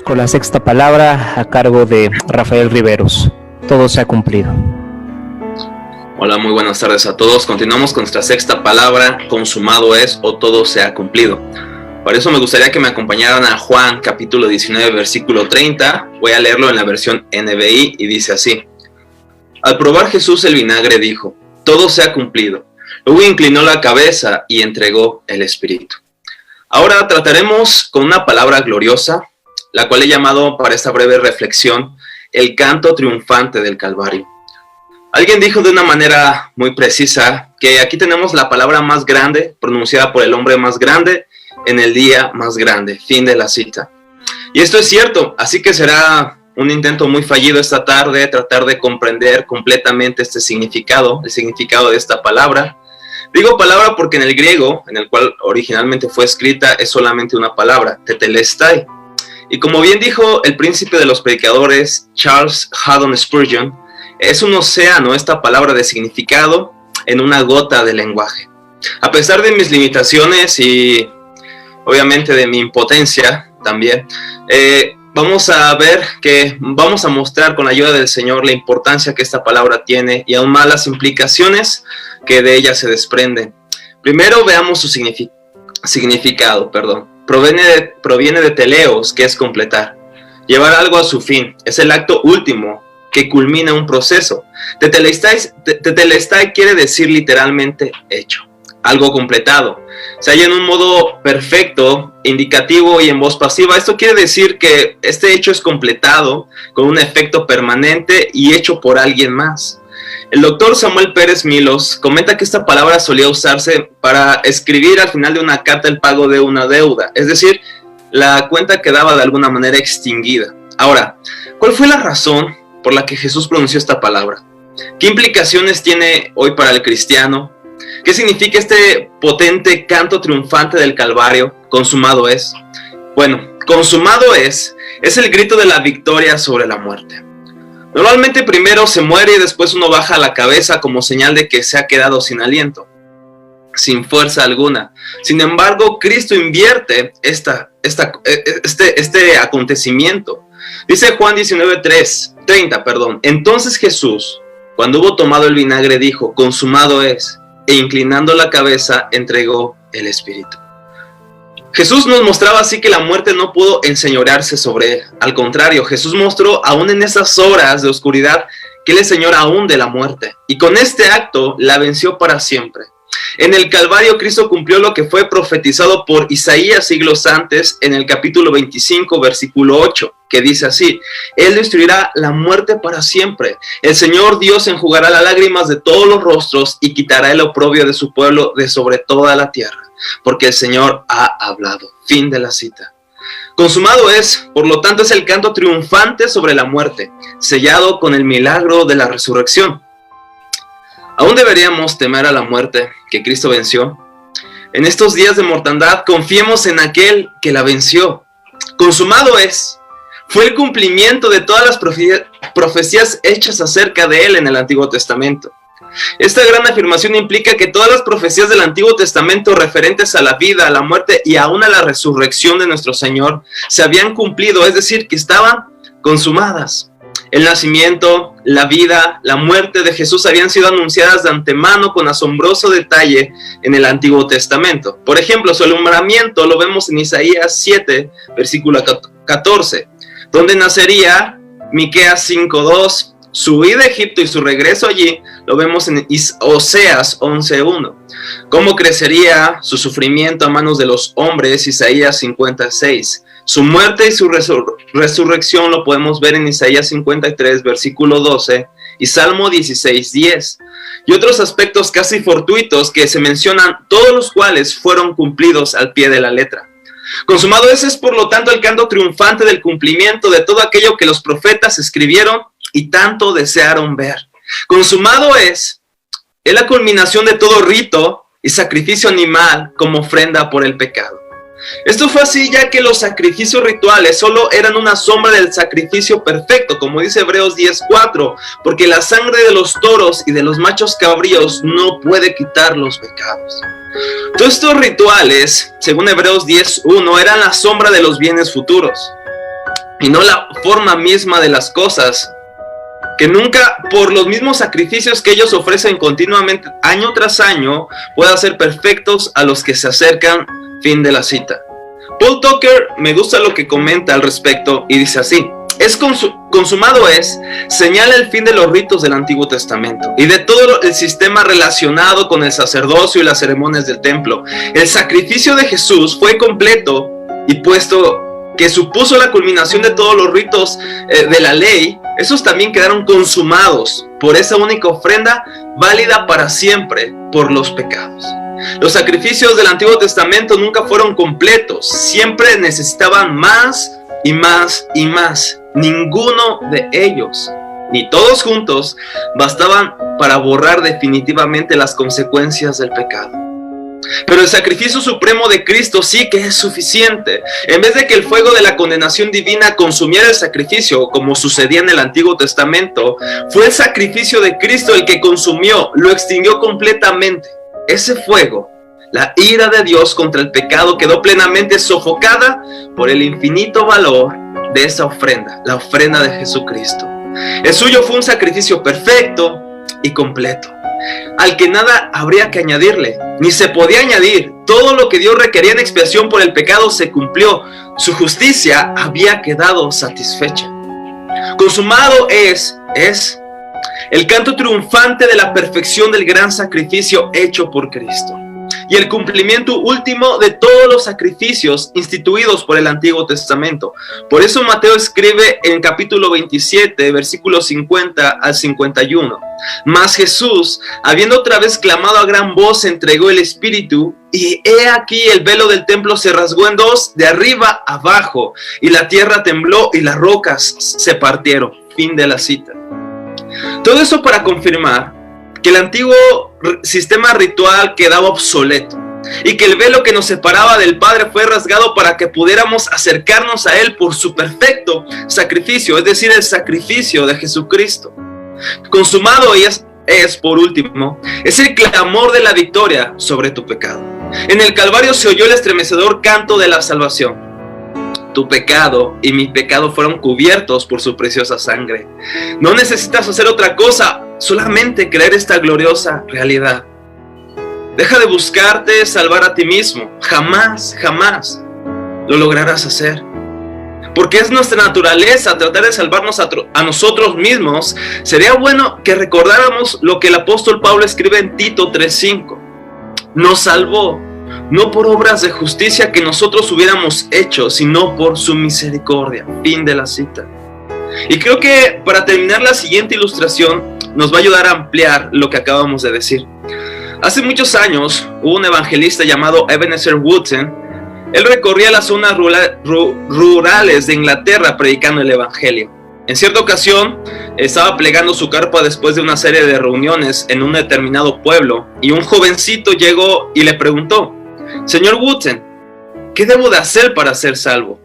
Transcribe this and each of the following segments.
con la sexta palabra a cargo de Rafael Riveros. Todo se ha cumplido. Hola, muy buenas tardes a todos. Continuamos con nuestra sexta palabra, consumado es o todo se ha cumplido. Por eso me gustaría que me acompañaran a Juan capítulo 19 versículo 30. Voy a leerlo en la versión NBI y dice así: Al probar Jesús el vinagre dijo, todo se ha cumplido. Luego inclinó la cabeza y entregó el espíritu. Ahora trataremos con una palabra gloriosa, la cual he llamado para esta breve reflexión el canto triunfante del Calvario. Alguien dijo de una manera muy precisa que aquí tenemos la palabra más grande pronunciada por el hombre más grande en el día más grande. Fin de la cita. Y esto es cierto, así que será un intento muy fallido esta tarde tratar de comprender completamente este significado, el significado de esta palabra. Digo palabra porque en el griego, en el cual originalmente fue escrita, es solamente una palabra, tetelestai. Y como bien dijo el príncipe de los predicadores, Charles Haddon Spurgeon, es un océano esta palabra de significado en una gota de lenguaje. A pesar de mis limitaciones y obviamente de mi impotencia también, vamos a ver que vamos a mostrar con la ayuda del Señor la importancia que esta palabra tiene y aún más las implicaciones que de ella se desprenden. Primero veamos su significado. Proviene de teleos, que es completar. Llevar algo a su fin. Es el acto último que culmina un proceso. Tetelestai quiere decir literalmente hecho. Algo completado. Se halla en un modo perfecto, indicativo y en voz pasiva. Esto quiere decir que este hecho es completado con un efecto permanente y hecho por alguien más. El doctor Samuel Pérez Milos comenta que esta palabra solía usarse para escribir al final de una carta el pago de una deuda, es decir, la cuenta quedaba de alguna manera extinguida. Ahora, ¿cuál fue la razón por la que Jesús pronunció esta palabra? ¿Qué implicaciones tiene hoy para el cristiano? ¿Qué significa este potente canto triunfante del Calvario? Consumado es. Bueno, consumado es el grito de la victoria sobre la muerte. Normalmente primero se muere y después uno baja la cabeza como señal de que se ha quedado sin aliento, sin fuerza alguna. Sin embargo, Cristo invierte este acontecimiento. Dice Juan 19:30, entonces Jesús, cuando hubo tomado el vinagre, dijo, consumado es, e inclinando la cabeza, entregó el espíritu. Jesús nos mostraba así que la muerte no pudo enseñorearse sobre él. Al contrario, Jesús mostró aún en esas horas de oscuridad que él es Señor aún de la muerte. Y con este acto la venció para siempre. En el Calvario Cristo cumplió lo que fue profetizado por Isaías siglos antes en el capítulo 25, versículo 8, que dice así: Él destruirá la muerte para siempre. El Señor Dios enjugará las lágrimas de todos los rostros y quitará el oprobio de su pueblo de sobre toda la tierra. Porque el Señor ha hablado. Fin de la cita. Consumado es, por lo tanto, es el canto triunfante sobre la muerte, sellado con el milagro de la resurrección. ¿Aún deberíamos temer a la muerte que Cristo venció? En estos días de mortandad, confiemos en aquel que la venció. Consumado es. Fue el cumplimiento de todas las profecías hechas acerca de él en el Antiguo Testamento. Esta gran afirmación implica que todas las profecías del Antiguo Testamento referentes a la vida, a la muerte y aún a la resurrección de nuestro Señor se habían cumplido, es decir, que estaban consumadas. El nacimiento, la vida, la muerte de Jesús habían sido anunciadas de antemano con asombroso detalle en el Antiguo Testamento. Por ejemplo, su alumbramiento lo vemos en Isaías 7, versículo 14, donde nacería Miqueas 5:2. Su huida a Egipto y su regreso allí lo vemos en Oseas 11:1. Cómo crecería su sufrimiento a manos de los hombres, Isaías 56. Su muerte y su resurrección lo podemos ver en Isaías 53, versículo 12 y Salmo 16:10. Y otros aspectos casi fortuitos que se mencionan, todos los cuales fueron cumplidos al pie de la letra. Consumado es por lo tanto el canto triunfante del cumplimiento de todo aquello que los profetas escribieron y tanto desearon ver. Consumado es la culminación de todo rito y sacrificio animal como ofrenda por el pecado. Esto fue así ya que los sacrificios rituales solo eran una sombra del sacrificio perfecto, como dice Hebreos 10:4, porque la sangre de los toros y de los machos cabríos no puede quitar los pecados. Todos estos rituales, según Hebreos 10:1, eran la sombra de los bienes futuros. y no la forma misma de las cosas, que nunca por los mismos sacrificios que ellos ofrecen continuamente año tras año puedan ser perfectos a los que se acercan. Fin de la cita. Paul Tucker me gusta lo que comenta al respecto y dice así: consumado es, señala el fin de los ritos del Antiguo Testamento y de todo el sistema relacionado con el sacerdocio y las ceremonias del templo. El sacrificio de Jesús fue completo, y puesto que supuso la culminación de todos los ritos de la ley, esos también quedaron consumados por esa única ofrenda válida para siempre por los pecados. Los sacrificios del Antiguo Testamento nunca fueron completos, siempre necesitaban más y más y más. Ninguno de ellos, ni todos juntos, bastaban para borrar definitivamente las consecuencias del pecado. Pero el sacrificio supremo de Cristo sí que es suficiente. En vez de que el fuego de la condenación divina consumiera el sacrificio, como sucedía en el Antiguo Testamento, fue el sacrificio de Cristo el que consumió, lo extinguió completamente. Ese fuego, la ira de Dios contra el pecado, quedó plenamente sofocada por el infinito valor de esa ofrenda, la ofrenda de Jesucristo. El suyo fue un sacrificio perfecto y completo, al que nada habría que añadirle, ni se podía añadir. Todo lo que Dios requería en expiación por el pecado se cumplió. Su justicia había quedado satisfecha. Consumado es el canto triunfante de la perfección del gran sacrificio hecho por Cristo, y el cumplimiento último de todos los sacrificios instituidos por el Antiguo Testamento. Por eso Mateo escribe en capítulo 27, versículos 50 al 51. Mas Jesús, habiendo otra vez clamado a gran voz, entregó el Espíritu, y he aquí el velo del templo se rasgó en dos, de arriba abajo, y la tierra tembló y las rocas se partieron. Fin de la cita. Todo eso para confirmar que el antiguo sistema ritual quedaba obsoleto y que el velo que nos separaba del Padre fue rasgado para que pudiéramos acercarnos a Él por su perfecto sacrificio, es decir, el sacrificio de Jesucristo. Consumado es, por último, es el clamor de la victoria sobre tu pecado. En el Calvario se oyó el estremecedor canto de la salvación. Tu pecado y mi pecado fueron cubiertos por su preciosa sangre. No necesitas hacer otra cosa, solamente creer esta gloriosa realidad. Deja de buscarte salvar a ti mismo. Jamás, jamás lo lograrás hacer. Porque es nuestra naturaleza tratar de salvarnos a nosotros mismos. Sería bueno que recordáramos lo que el apóstol Pablo escribe en Tito 3:5. Nos salvó, no por obras de justicia que nosotros hubiéramos hecho, sino por su misericordia. Fin de la cita. Y creo que para terminar, la siguiente ilustración nos va a ayudar a ampliar lo que acabamos de decir. Hace muchos años hubo un evangelista llamado Ebenezer Wooten. Él recorría las zonas rurales de Inglaterra predicando el evangelio. En cierta ocasión estaba plegando su carpa después de una serie de reuniones en un determinado pueblo, y un jovencito llegó y le preguntó: Señor Wooten, ¿qué debo de hacer para ser salvo?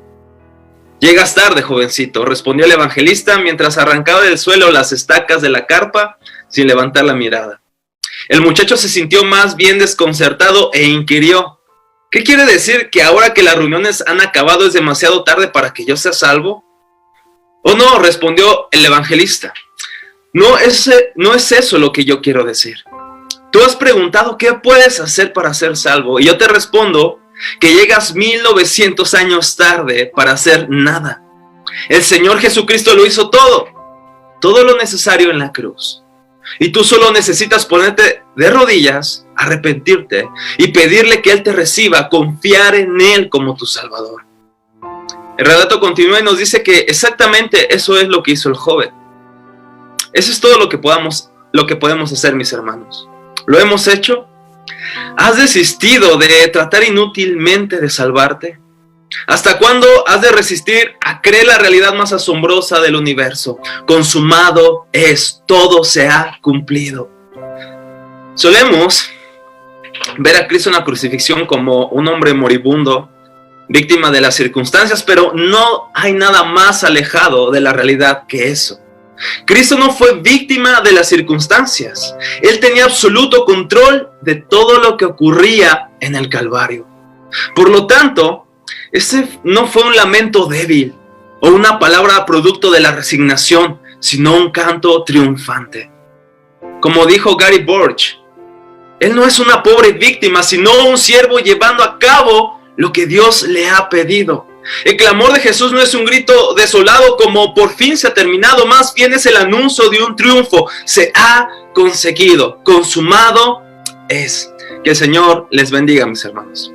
Llegas tarde, jovencito, respondió el evangelista mientras arrancaba del suelo las estacas de la carpa sin levantar la mirada. El muchacho se sintió más bien desconcertado e inquirió: ¿qué quiere decir que ahora que las reuniones han acabado es demasiado tarde para que yo sea salvo? Oh no, respondió el evangelista. No es eso lo que yo quiero decir. Tú has preguntado qué puedes hacer para ser salvo, y yo te respondo que llegas 1900 años tarde para hacer nada. El Señor Jesucristo lo hizo todo lo necesario en la cruz. Y tú solo necesitas ponerte de rodillas, arrepentirte y pedirle que Él te reciba, confiar en Él como tu Salvador. El relato continúa y nos dice que exactamente eso es lo que hizo el joven. Eso es todo lo que podemos hacer, mis hermanos. ¿Lo hemos hecho? ¿Has desistido de tratar inútilmente de salvarte? ¿Hasta cuándo has de resistir a creer la realidad más asombrosa del universo? Consumado es, todo se ha cumplido. Solemos ver a Cristo en la crucifixión como un hombre moribundo, víctima de las circunstancias, pero no hay nada más alejado de la realidad que eso. Cristo no fue víctima de las circunstancias. Él tenía absoluto control de todo lo que ocurría en el Calvario. Por lo tanto, ese no fue un lamento débil o una palabra producto de la resignación, sino un canto triunfante. Como dijo Gary Burch, él no es una pobre víctima, sino un siervo llevando a cabo lo que Dios le ha pedido. El clamor de Jesús no es un grito desolado como por fin se ha terminado, más bien es el anuncio de un triunfo. Se ha conseguido, consumado es. Que el Señor les bendiga, mis hermanos.